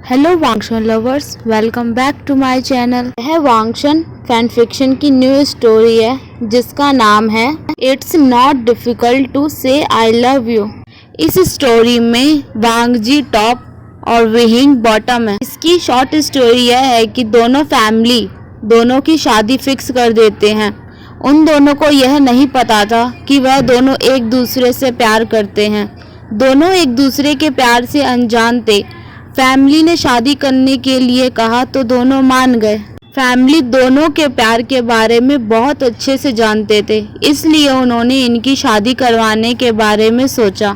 Hello Wangxian lovers, welcome back to my channel. यह Wangxian fan fiction की new story है जिसका नाम है it's not difficult to say I love you. इस स्टोरी में वांग जी टॉप और विहिंग बॉटम है। इसकी शॉर्ट स्टोरी यह है कि दोनों फैमिली दोनों की शादी फिक्स कर देते हैं। उन दोनों को यह नहीं पता था कि वह दोनों एक दूसरे से प्यार करते हैं। दोनों एक दूसरे के प्यार से अनजान थे। फैमिली ने शादी करने के लिए कहा तो दोनों मान गए। फैमिली दोनों के प्यार के बारे में बहुत अच्छे से जानते थे, इसलिए उन्होंने इनकी शादी करवाने के बारे में सोचा।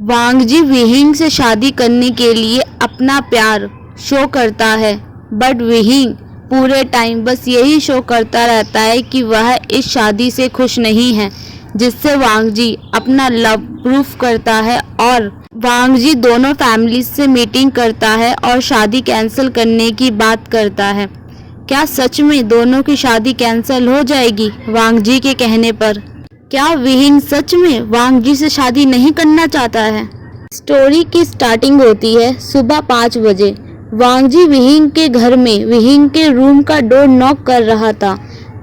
वांग जी विहिंग से शादी करने के लिए अपना प्यार शो करता है, बट विहिंग पूरे टाइम बस यही शो करता रहता है कि वह इस शादी से खुश नहीं है, जिससे वांग जी अपना लव प्रूफ करता है और वांग जी दोनों फैमिली से मीटिंग करता है और शादी कैंसिल करने की बात करता है। क्या सच में दोनों की शादी कैंसिल हो जाएगी वांग जी के कहने पर? क्या विहिंग सच में वांग जी से शादी नहीं करना चाहता है? स्टोरी की स्टार्टिंग होती है सुबह 5 बजे। वांग जी विहिंग के घर में विहिंग के रूम का डोर नॉक कर रहा था,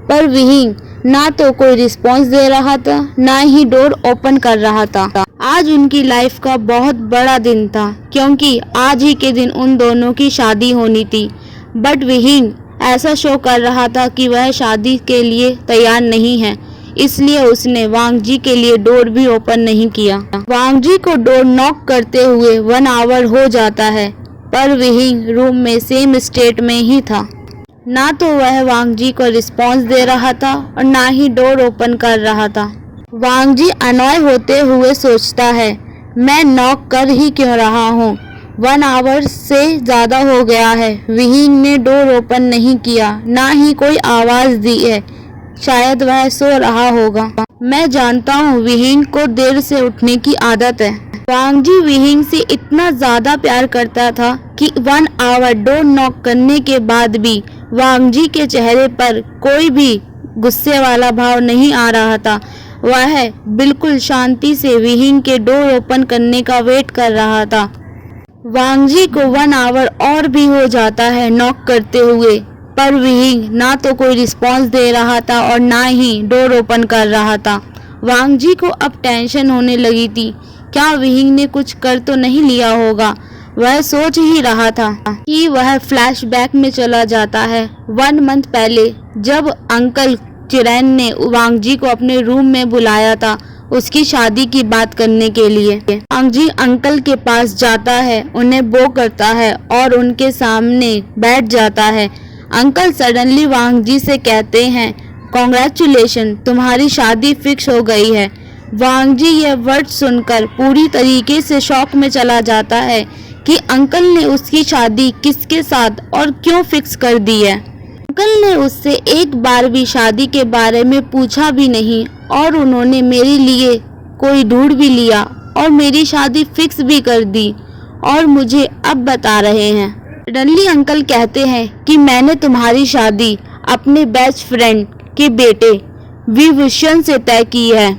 पर विहिंग ना तो कोई रिस्पॉन्स दे रहा था, ना ही डोर ओपन कर रहा था। आज उनकी लाइफ का बहुत बड़ा दिन था, क्योंकि आज ही के दिन उन दोनों की शादी होनी थी। बट विहिंग ऐसा शो कर रहा था कि वह शादी के लिए तैयार नहीं है, इसलिए उसने वांग जी के लिए डोर भी ओपन नहीं किया। वांग जी को डोर नॉक करते हुए 1 आवर हो जाता है, पर विहिंग रूम में सेम स्टेट में ही था। ना तो वह वांग जी को रिस्पॉन्स दे रहा था और ना ही डोर ओपन कर रहा था। वांग जी अनॉय होते हुए सोचता है, मैं नॉक कर ही क्यों रहा हूँ? 1 आवर से ज़्यादा हो गया है, विहिंग ने डोर ओपन नहीं किया, ना ही कोई आवाज़ दी है। शायद वह सो रहा होगा। मैं जानता हूँ विहिंग को देर से उठने की आदत है। वांग जी विहिंग से इतना ज़्यादा प्यार करता था कि 1 आवर डोर नॉक करने के बाद भी वांग जी के चेहरे पर कोई भी गुस्से वाला भाव नहीं आ रहा था। वह बिल्कुल शांति से विहिंग के डोर ओपन करने का वेट कर रहा था। वांग जी को 1 आवर और भी हो जाता है नॉक करते हुए, पर विहिंग ना तो कोई रिस्पॉन्स दे रहा था और ना ही डोर ओपन कर रहा था। वांग जी को अब टेंशन होने लगी थी, क्या विहिंग ने कुछ कर तो नहीं लिया होगा? वह सोच ही रहा था कि वह फ्लैशबैक में चला जाता है 1 मंथ पहले, जब अंकल चिरैन ने वांग जी को अपने रूम में बुलाया था उसकी शादी की बात करने के लिए। वांग जी अंकल के पास जाता है, उन्हें बो करता है और उनके सामने बैठ जाता है। अंकल सडनली वांग जी से कहते हैं, कॉन्ग्रेचुलेशन, तुम्हारी शादी फिक्स हो गई है। वांग जी यह वर्ड सुनकर पूरी तरीके से शॉक में चला जाता है कि अंकल ने उसकी शादी किसके साथ और क्यों फिक्स कर दी है। अंकल ने उससे एक बार भी शादी के बारे में पूछा भी नहीं और उन्होंने मेरे लिए कोई ढूंढ भी लिया और मेरी शादी फिक्स भी कर दी और मुझे अब बता रहे हैं। सडनली अंकल कहते हैं कि मैंने तुम्हारी शादी अपने बेस्ट फ्रेंड के बेटे विभूषण से तय की है।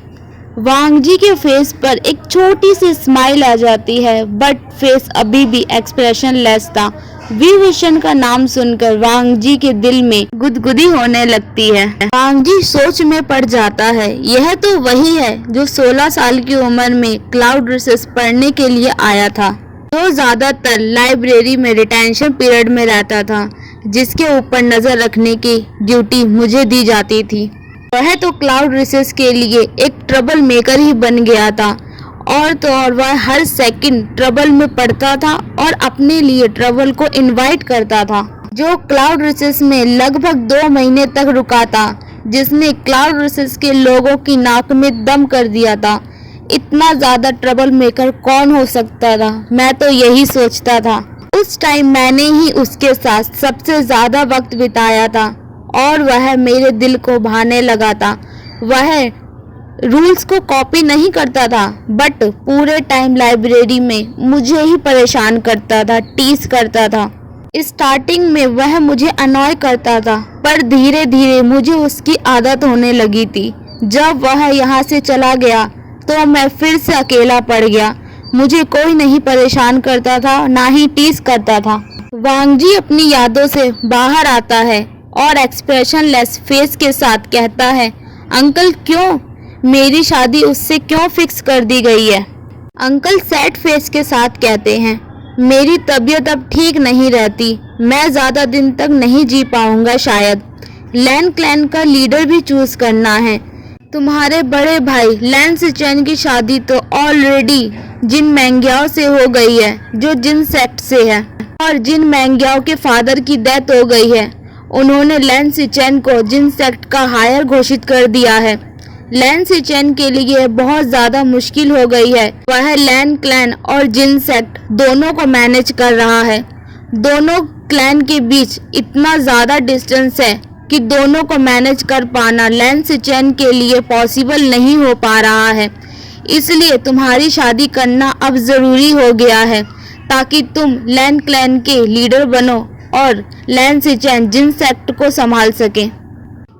वांग जी के फेस पर एक छोटी सी स्माइल आ जाती है, बट फेस अभी भी एक्सप्रेशन लेस था। विभूषण का नाम सुनकर वांग जी के दिल में गुदगुदी होने लगती है। वांग जी सोच में पड़ जाता है, यह तो वही है जो 16 साल की उम्र में क्लाउड रिसर्च पढ़ने के लिए आया था, जो ज्यादातर लाइब्रेरी में रिटेंशन पीरियड में रहता था, जिसके ऊपर नजर रखने की ड्यूटी मुझे दी जाती थी। वह तो क्लाउड रिसर्च के लिए एक ट्रबल मेकर ही बन गया था, और तो और वह हर सेकंड ट्रबल में पड़ता था और अपने लिए ट्रबल को इनवाइट करता था, जो क्लाउड रिसर्च में लगभग 2 महीने तक रुका था, जिसने क्लाउड रिसर्च के लोगों की नाक में दम कर दिया था। इतना ज्यादा ट्रबल मेकर कौन हो सकता था? मैं तो यही सोचता था। उस टाइम मैंने ही उसके साथ सबसे ज्यादा वक्त बिताया था और वह मेरे दिल को भाने लगा था। वह रूल्स को कॉपी नहीं करता था, बट पूरे टाइम लाइब्रेरी में मुझे ही परेशान करता था, टीज करता था। स्टार्टिंग में वह मुझे अनॉय करता था, पर धीरे धीरे मुझे उसकी आदत होने लगी थी। जब वह यहाँ से चला गया तो मैं फिर से अकेला पड़ गया। मुझे कोई नहीं परेशान करता था, ना ही टीज करता था। वांग जी अपनी यादों से बाहर आता है और एक्सप्रेशनलेस फेस के साथ कहता है, अंकल क्यों? मेरी शादी उससे क्यों फिक्स कर दी गई है? अंकल सैड फेस के साथ कहते हैं, मेरी तबीयत अब ठीक नहीं रहती, मैं ज़्यादा दिन तक नहीं जी पाऊंगा शायद। लैन क्लैन का लीडर भी चूज करना है। तुम्हारे बड़े भाई लैन सिचेन की शादी तो ऑलरेडी जिन मैंग्याओ से हो गई है जो जिन सेक्ट से है, और जिन मैंग्याओ के फादर की डेथ हो गई है उन्होंने लैन सिचेन को जिन सेक्ट का हायर घोषित कर दिया है। लैन सिचेन के लिए बहुत ज़्यादा मुश्किल हो गई है। वह लैन क्लैन और जिन सेक्ट दोनों को मैनेज कर रहा है। दोनों क्लैन के बीच इतना ज़्यादा डिस्टेंस है कि दोनों को मैनेज कर पाना लैन सिचेन के लिए पॉसिबल नहीं हो पा रहा है। इसलिए तुम्हारी शादी करना अब ज़रूरी हो गया है ताकि तुम लैन क्लैन के लीडर बनो और लैन सिचेन जिन सेक्ट को संभाल सके।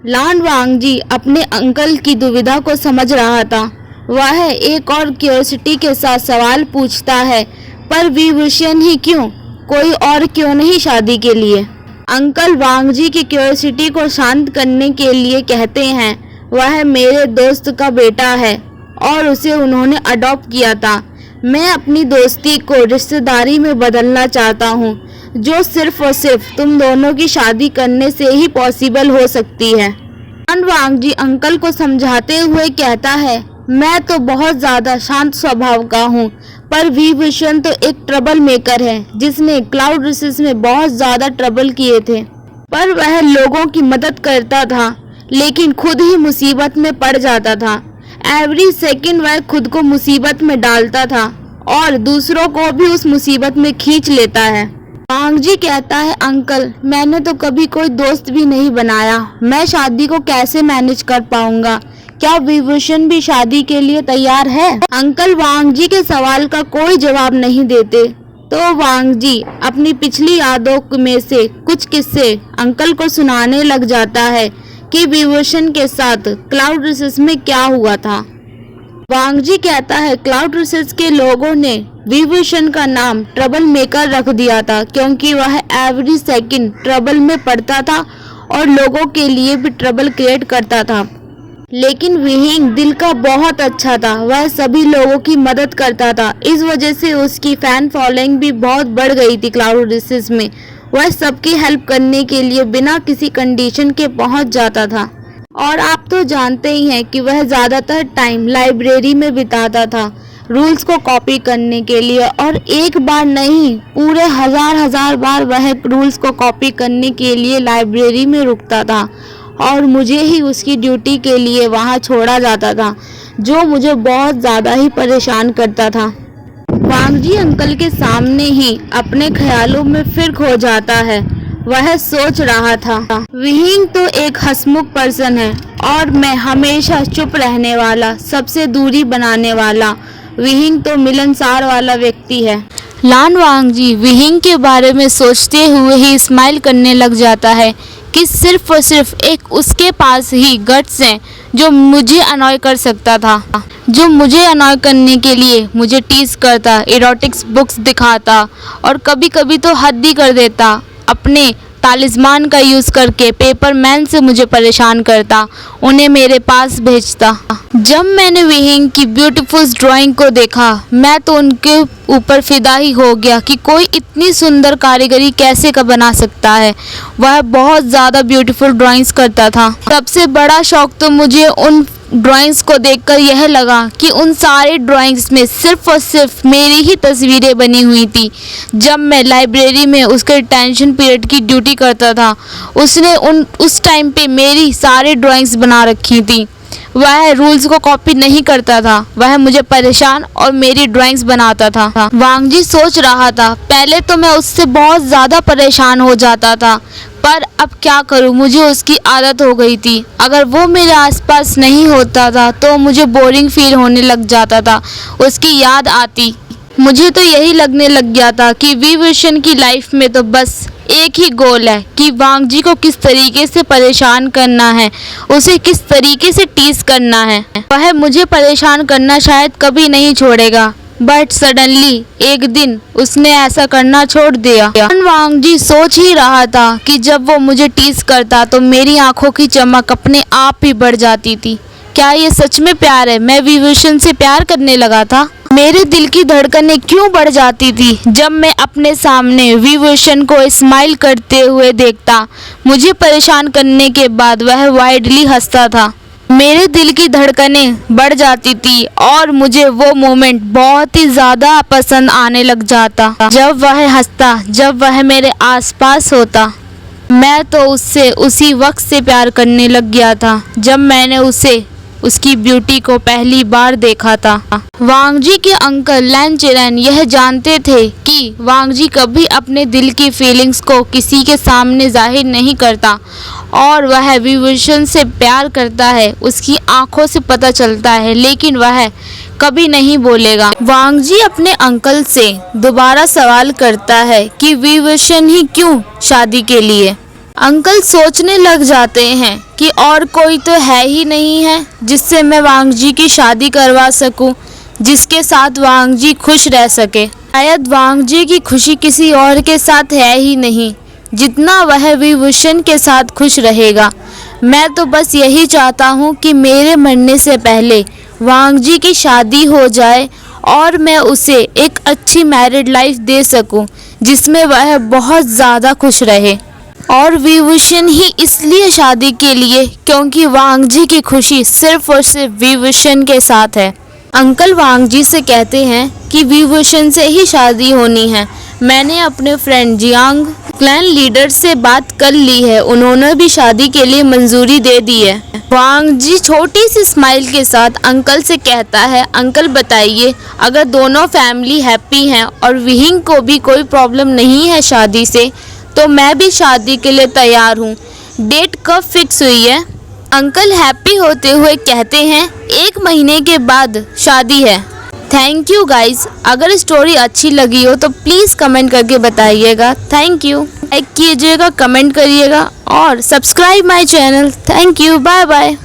लान वांग जी अपने अंकल की दुविधा को समझ रहा था। वह एक और क्यूरियोसिटी के साथ सवाल पूछता है, पर विभूषण ही क्यों? कोई और क्यों नहीं शादी के लिए? अंकल वांग जी की क्यूरियोसिटी को शांत करने के लिए कहते हैं, वह मेरे दोस्त का बेटा है और उसे उन्होंने अडॉप्ट किया था। मैं अपनी दोस्ती को रिश्तेदारी में बदलना चाहता हूँ, जो सिर्फ और सिर्फ तुम दोनों की शादी करने से ही पॉसिबल हो सकती है। लान वांग जी अंकल को समझाते हुए कहता है, मैं तो बहुत ज़्यादा शांत स्वभाव का हूँ, पर विभूषण तो एक ट्रबल मेकर है जिसने क्लाउड रिसेस में बहुत ज़्यादा ट्रबल किए थे। पर वह लोगों की मदद करता था लेकिन खुद ही मुसीबत में पड़ जाता था। एवरी सेकंड वह खुद को मुसीबत में डालता था और दूसरों को भी उस मुसीबत में खींच लेता है। वांग जी कहता है, अंकल मैंने तो कभी कोई दोस्त भी नहीं बनाया, मैं शादी को कैसे मैनेज कर पाऊंगा? क्या विभूषण भी शादी के लिए तैयार है? अंकल वांग जी के सवाल का कोई जवाब नहीं देते तो वांग जी अपनी पिछली यादों में से कुछ किस्से अंकल को सुनाने लग जाता है कि विभूषण के साथ क्लाउड रिसेस में क्या हुआ था। वांग जी कहता है, क्लाउड रिसेस के लोगों ने विभूषण का नाम ट्रबल मेकर रख दिया था क्योंकि वह एवरी सेकंड ट्रबल में पड़ता था और लोगों के लिए भी ट्रबल क्रिएट करता था। लेकिन विहिंग दिल का बहुत अच्छा था, वह सभी लोगों की मदद करता था। इस वजह से उसकी फैन फॉलोइंग भी बहुत बढ़ गई थी क्लाउड रिसेस में। वह सबकी हेल्प करने के लिए बिना किसी कंडीशन के पहुंच जाता था। और आप तो जानते ही हैं कि वह ज़्यादातर टाइम लाइब्रेरी में बिताता था रूल्स को कॉपी करने के लिए, और एक बार नहीं पूरे हजार बार वह रूल्स को कॉपी करने के लिए लाइब्रेरी में रुकता था और मुझे ही उसकी ड्यूटी के लिए वहां छोड़ा जाता था, जो मुझे बहुत ज़्यादा ही परेशान करता था। वांग जी अंकल के सामने ही अपने ख्यालों में फिर खो जाता है। वह सोच रहा था, विहिंग तो एक हंसमुख पर्सन है और मैं हमेशा चुप रहने वाला, सबसे दूरी बनाने वाला। विहिंग तो मिलनसार वाला व्यक्ति है। लान वांग जी विहिंग के बारे में सोचते हुए ही स्माइल करने लग जाता है कि सिर्फ और सिर्फ एक उसके पास ही गट्स हैं जो मुझे अनॉय कर सकता था, जो मुझे अनॉय करने के लिए मुझे टीज करता, इरोटिक्स बुक्स दिखाता और कभी कभी तो हद ही कर देता। अपने तालिस्मान का यूज़ करके पेपर मैन से मुझे परेशान करता, उन्हें मेरे पास भेजता। जब मैंने विहिंग की ब्यूटीफुल ड्राइंग को देखा, मैं तो उनके ऊपर फिदा ही हो गया कि कोई इतनी सुंदर कारीगरी कैसे का बना सकता है। वह बहुत ज़्यादा ब्यूटीफुल ड्राइंग्स करता था। सबसे बड़ा शौक तो मुझे उन ड्राइंग्स को देखकर यह लगा कि उन सारे ड्राइंग्स में सिर्फ और सिर्फ मेरी ही तस्वीरें बनी हुई थी। जब मैं लाइब्रेरी में उसके टेंशन पीरियड की ड्यूटी करता था, उसने उस टाइम पे मेरी सारी ड्राइंग्स बना रखी थी। वह रूल्स को कॉपी नहीं करता था, वह मुझे परेशान और मेरी ड्राइंग्स बनाता था। वांग जी सोच रहा था, पहले तो मैं उससे बहुत ज़्यादा परेशान हो जाता था, पर अब क्या करूं, मुझे उसकी आदत हो गई थी। अगर वो मेरे आसपास नहीं होता था तो मुझे बोरिंग फील होने लग जाता था, उसकी याद आती। मुझे तो यही लगने लग गया था कि विभूषण की लाइफ में तो बस एक ही गोल है कि वांग जी को किस तरीके से परेशान करना है, उसे किस तरीके से टीज करना है। वह मुझे परेशान करना शायद कभी नहीं छोड़ेगा। बट सडनली एक दिन उसने ऐसा करना छोड़ दिया। वांग जी सोच ही रहा था कि जब वो मुझे टीज करता तो मेरी आंखों की चमक अपने आप ही बढ़ जाती थी। क्या ये सच में प्यार है? मैं विभूषण से प्यार करने लगा था। मेरे दिल की धड़कनें क्यों बढ़ जाती थी जब मैं अपने सामने विभूषण को स्माइल करते हुए देखता। मुझे परेशान करने के बाद वह वाइडली हंसता था। मेरे दिल की धड़कनें बढ़ जाती थी और मुझे वो मोमेंट बहुत ही ज़्यादा पसंद आने लग जाता। जब वह हंसता, जब वह मेरे आसपास होता, मैं तो उससे उसी वक्त से प्यार करने लग गया था जब मैंने उसे उसकी ब्यूटी को पहली बार देखा था। वांग जी के अंकल लैन चेरन यह जानते थे कि वांग जी कभी अपने दिल की फीलिंग्स को किसी के सामने जाहिर नहीं करता और वह विभूषण से प्यार करता है। उसकी आंखों से पता चलता है, लेकिन वह कभी नहीं बोलेगा। वांग जी अपने अंकल से दोबारा सवाल करता है कि विभूषण ही क्यों शादी के लिए। अंकल सोचने लग जाते हैं कि और कोई तो है ही नहीं है जिससे मैं वांग जी की शादी करवा सकूं, जिसके साथ वांग जी खुश रह सके। शायद वांग जी की खुशी किसी और के साथ है ही नहीं जितना वह विभूषण के साथ खुश रहेगा। मैं तो बस यही चाहता हूँ कि मेरे मरने से पहले वांग जी की शादी हो जाए और मैं उसे एक अच्छी मैरिड लाइफ दे सकूं जिसमें वह बहुत ज़्यादा खुश रहे। और विभूषण ही इसलिए शादी के लिए क्योंकि वांग जी की खुशी सिर्फ और सिर्फ विभूषण के साथ है। अंकल वांग जी से कहते हैं कि विभूषण से ही शादी होनी है। मैंने अपने फ्रेंड जियांग क्लैन लीडर से बात कर ली है, उन्होंने भी शादी के लिए मंजूरी दे दी है। वांग जी छोटी सी स्माइल के साथ अंकल से कहता है, अंकल बताइए, अगर दोनों फैमिली हैप्पी हैं और विहिंग को भी कोई प्रॉब्लम नहीं है शादी से, तो मैं भी शादी के लिए तैयार हूँ। डेट कब फिक्स हुई है? अंकल हैप्पी होते हुए कहते हैं 1 महीने के बाद शादी है। Thank you guys. अगर स्टोरी अच्छी लगी हो तो प्लीज़ कमेंट करके बताइएगा। Thank you. लाइक कीजिएगा, कमेंट करिएगा और subscribe my channel. Thank you. Bye bye.